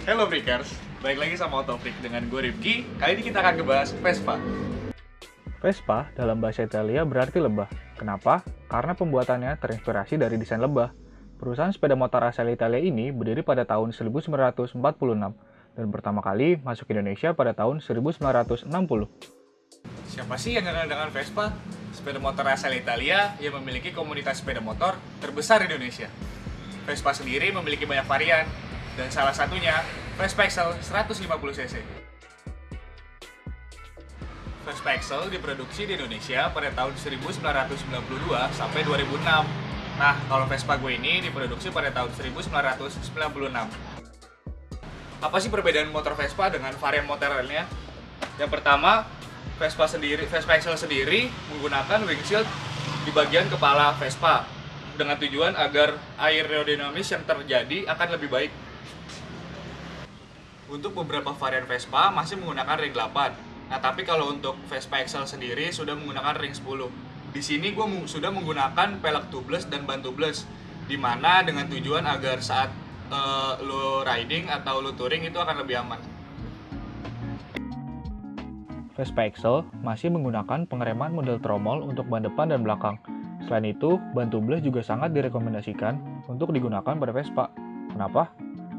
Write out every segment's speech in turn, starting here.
Hello Freakers, balik lagi sama Otofreak dengan gue Rifki. Kali ini kita akan ngebahas Vespa. Vespa dalam bahasa Italia berarti lebah. Kenapa? Karena pembuatannya terinspirasi dari desain lebah. Perusahaan sepeda motor asal Italia ini berdiri pada tahun 1946 dan pertama kali masuk Indonesia pada tahun 1960. Siapa sih yang kenal dengan Vespa? Sepeda motor asal Italia yang memiliki komunitas sepeda motor terbesar di Indonesia. Vespa sendiri memiliki banyak varian, dan salah satunya Vespa Excel 150cc. Vespa Excel diproduksi di Indonesia pada tahun 1992 sampai 2006. Nah, kalau Vespa gue ini diproduksi pada tahun 1996. Apa sih perbedaan motor Vespa dengan varian motor lainnya? Yang pertama, Vespa Excel sendiri menggunakan windshield di bagian kepala Vespa dengan tujuan agar aerodinamis yang terjadi akan lebih baik. Untuk beberapa varian Vespa masih menggunakan ring 8. Nah, tapi kalau untuk Vespa Excel sendiri sudah menggunakan ring 10. Di sini gue sudah menggunakan pelek tubeless dan ban tubeless, di mana dengan tujuan agar saat lo riding atau lo touring itu akan lebih aman. Vespa Excel masih menggunakan pengereman model tromol untuk ban depan dan belakang. Selain itu, ban tubeless juga sangat direkomendasikan untuk digunakan pada Vespa. Kenapa?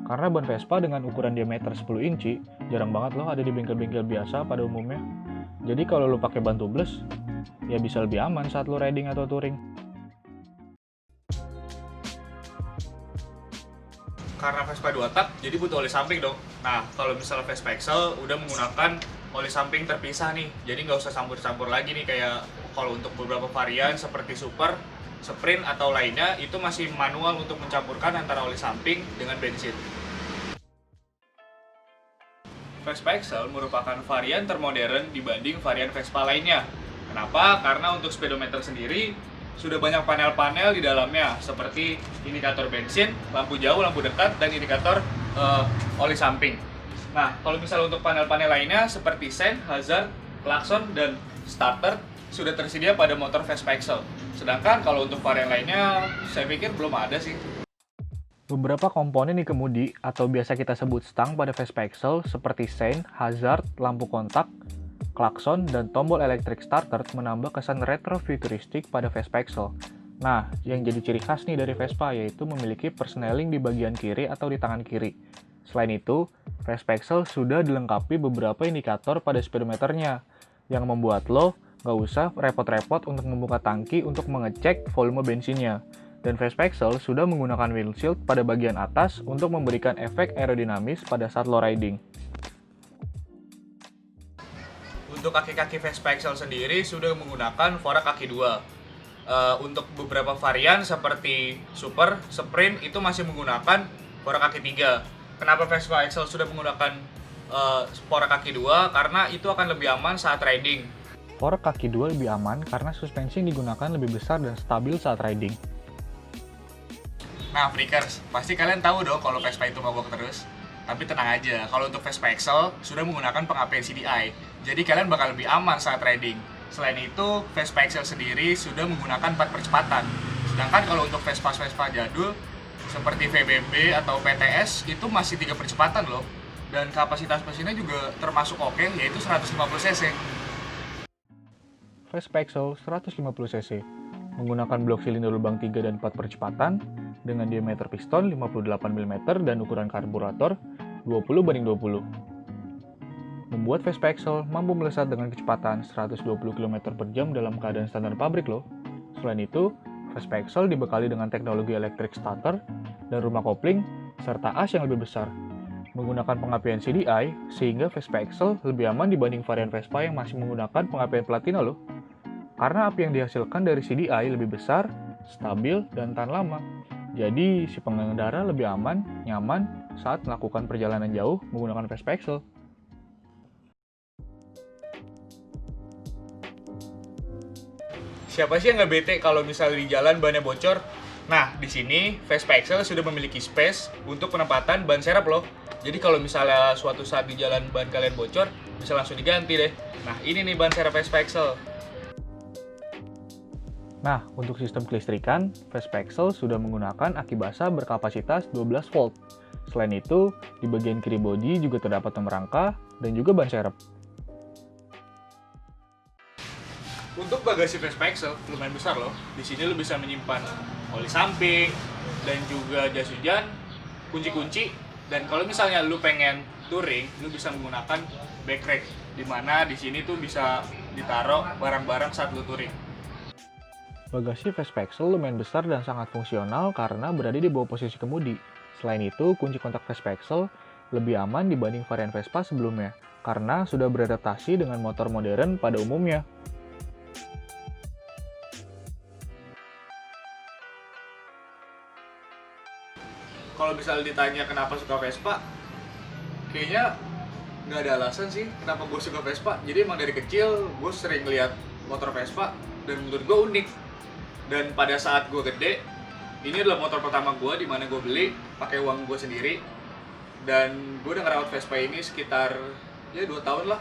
Karena ban Vespa dengan ukuran diameter 10 inci jarang banget loh ada di bengkel-bengkel biasa pada umumnya. Jadi kalau lo pakai ban tubeless, ya bisa lebih aman saat lo riding atau touring. Karena Vespa 2 tak, jadi butuh oli samping dong. Nah, kalau misalnya Vespa Excel udah menggunakan oli samping terpisah nih, jadi nggak usah campur-campur lagi nih kayak kalau untuk beberapa varian seperti Super, Sprint atau lainnya itu masih manual untuk mencampurkan antara oli samping dengan bensin. Vespa Excel merupakan varian termodern dibanding varian Vespa lainnya. Kenapa? Karena untuk speedometer sendiri sudah banyak panel-panel di dalamnya seperti indikator bensin, lampu jauh, lampu dekat, dan indikator oli samping. Nah, kalau misalnya untuk panel-panel lainnya seperti sen, hazard, klakson, dan starter sudah tersedia pada motor Vespa Excel. Sedangkan kalau untuk varian lainnya, saya pikir belum ada sih. Beberapa komponen di kemudi atau biasa kita sebut stang pada Vespa Excel seperti sein, hazard, lampu kontak, klakson, dan tombol elektrik starter menambah kesan retro-futuristik pada Vespa Excel. Nah, yang jadi ciri khas nih dari Vespa yaitu memiliki persneling di bagian kiri atau di tangan kiri. Selain itu, Vespa Excel sudah dilengkapi beberapa indikator pada speedometernya yang membuat lo nggak usah repot-repot untuk membuka tangki untuk mengecek volume bensinnya. Dan Vespa Excel sudah menggunakan windshield pada bagian atas untuk memberikan efek aerodinamis pada saat lo riding. Untuk kaki-kaki Vespa Excel sendiri sudah menggunakan forak kaki 2. Untuk beberapa varian seperti Super, Sprint itu masih menggunakan forak kaki 3. Kenapa Vespa Excel sudah menggunakan forak kaki 2? Karena itu akan lebih aman saat riding. Forak kaki 2 lebih aman karena suspensi yang digunakan lebih besar dan stabil saat riding. Nah, Freakers, pasti kalian tahu dong kalau Vespa itu mogok terus. Tapi tenang aja, kalau untuk Vespa Excel sudah menggunakan pengapian CDI, jadi kalian bakal lebih aman saat riding. Selain itu, Vespa Excel sendiri sudah menggunakan 4 percepatan. Sedangkan kalau untuk Vespa jadul, seperti VBB atau PTS, itu masih 3 percepatan loh. Dan kapasitas mesinnya juga termasuk oke, yaitu 150cc. Vespa Excel 150cc menggunakan blok silinder lubang 3 dan 4 percepatan dengan diameter piston 58 mm dan ukuran karburator 20/20. Membuat Vespa Excel mampu melesat dengan kecepatan 120 km per jam dalam keadaan standar pabrik loh. Selain itu, Vespa Excel dibekali dengan teknologi electric starter dan rumah kopling serta as yang lebih besar. Menggunakan pengapian CDI sehingga Vespa Excel lebih aman dibanding varian Vespa yang masih menggunakan pengapian platina loh. Karena api yang dihasilkan dari CDI lebih besar, stabil, dan tahan lama. Jadi, si pengendara lebih aman, nyaman saat melakukan perjalanan jauh menggunakan Vespa Excel. Siapa sih yang nggak bete kalau misalnya di jalan bannya bocor? Nah, di sini Vespa Excel sudah memiliki space untuk penempatan ban serep loh. Jadi kalau misalnya suatu saat di jalan ban kalian bocor, bisa langsung diganti deh. Nah, ini nih ban serep Vespa Excel. Nah, untuk sistem kelistrikan, Vespa Excel sudah menggunakan aki basah berkapasitas 12 volt. Selain itu, di bagian kiri bodi juga terdapat nomor angka dan juga ban serep. Untuk bagasi Vespa Excel lumayan besar loh. Di sini lu bisa menyimpan oli samping dan juga jas hujan, kunci-kunci. Dan kalau misalnya lu pengen touring, lu bisa menggunakan backrack, di mana di sini tuh bisa ditaruh barang-barang saat lu touring. Bagasi Vespa Excel lumayan besar dan sangat fungsional karena berada di bawah posisi kemudi. Selain itu, kunci kontak Vespa Excel lebih aman dibanding varian Vespa sebelumnya karena sudah beradaptasi dengan motor modern pada umumnya. Kalau misalnya ditanya kenapa suka Vespa, kayaknya nggak ada alasan sih kenapa gue suka Vespa. Jadi emang dari kecil gue sering lihat motor Vespa dan menurut gue unik. Dan pada saat gue gede, ini adalah motor pertama gue di mana gue beli pakai uang gue sendiri. Dan gue udah ngerawat Vespa ini sekitar ya 2 tahun lah.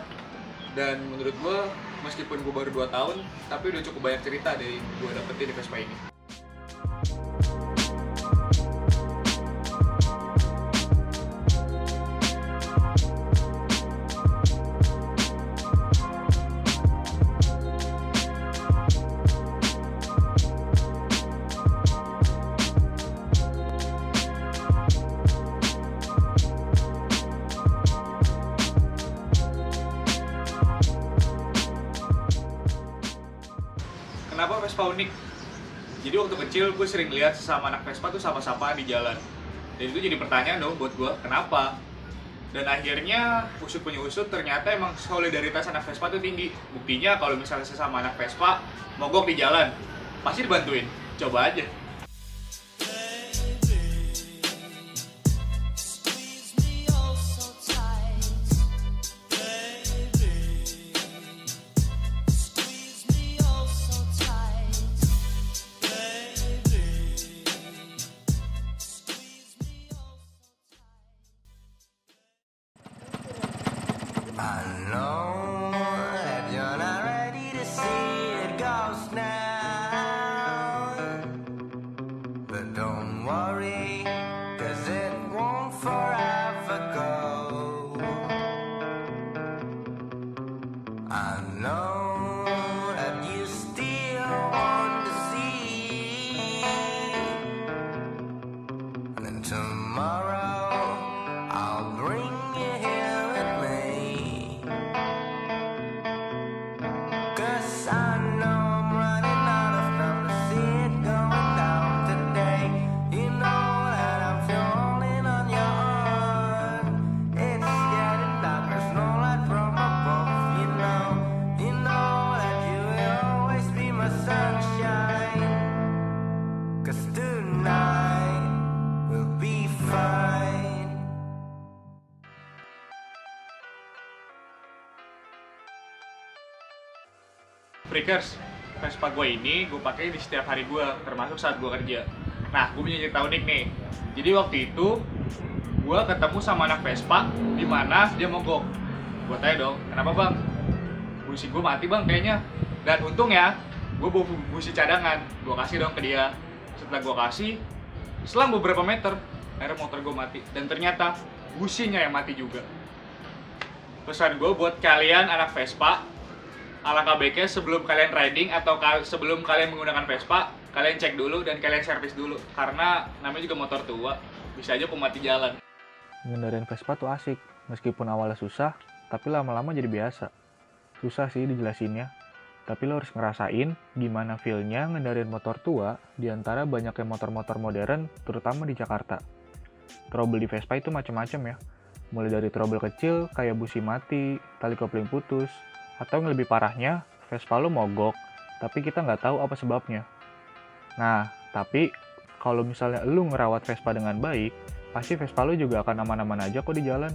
Dan menurut gue meskipun gue baru 2 tahun, tapi udah cukup banyak cerita dari gue dapetin di Vespa ini. Kenapa Vespa unik? Jadi waktu kecil gue sering lihat sesama anak Vespa tuh sapa-sapaan di jalan. Dan itu jadi pertanyaan dong buat gue, kenapa? Dan akhirnya usut punya usut ternyata emang solidaritas anak Vespa tuh tinggi. Buktinya kalau misalnya sesama anak Vespa mogok di jalan, pasti dibantuin. Coba aja. I know that you're not ready to see it goes now, but don't worry, 'cause it won't forever go. I know that you still want to see, and tomorrow I'll bring you here with me. 'Cause I know I'm running out of time to see it going down today. You know that I'm falling on your arm. It's getting dark, there's no light from above. You know that you will always be my sunshine. 'Cause tonight will be fine. Freakers, Vespa gue ini gue pakai di setiap hari gue, termasuk saat gue kerja. Nah, gue punya cerita unik nih. Jadi waktu itu gue ketemu sama anak Vespa di mana dia mogok. Gue tanya dong, kenapa bang? Busi gue mati bang kayaknya. Dan untung ya, gue bawa busi cadangan. Gue kasih dong ke dia. Setelah gue kasih, selang beberapa meter, akhirnya motor gue mati. Dan ternyata businya yang mati juga. Pesan gue buat kalian anak Vespa, alangkah baiknya sebelum kalian riding atau sebelum kalian menggunakan Vespa, kalian cek dulu dan kalian servis dulu. Karena namanya juga motor tua, bisa aja pemati jalan. Ngendarin Vespa tuh asik, meskipun awalnya susah, tapi lama-lama jadi biasa. Susah sih dijelasinnya, tapi lo harus ngerasain gimana feel-nya ngendarin motor tua di antara banyaknya motor-motor modern, terutama di Jakarta. Trouble di Vespa itu macam-macam ya, mulai dari trouble kecil kayak busi mati, tali kopling putus, atau yang lebih parahnya, Vespa lo mogok, tapi kita nggak tahu apa sebabnya. Nah, tapi kalau misalnya lo ngerawat Vespa dengan baik, pasti Vespa lo juga akan aman-aman aja kok di jalan.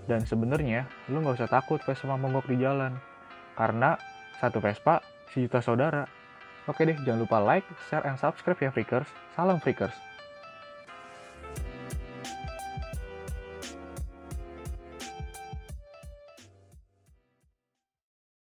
Dan sebenarnya, lo nggak usah takut Vespa mogok di jalan. Karena satu Vespa, sejuta saudara. Oke deh, jangan lupa like, share, and subscribe ya Freakers. Salam Freakers!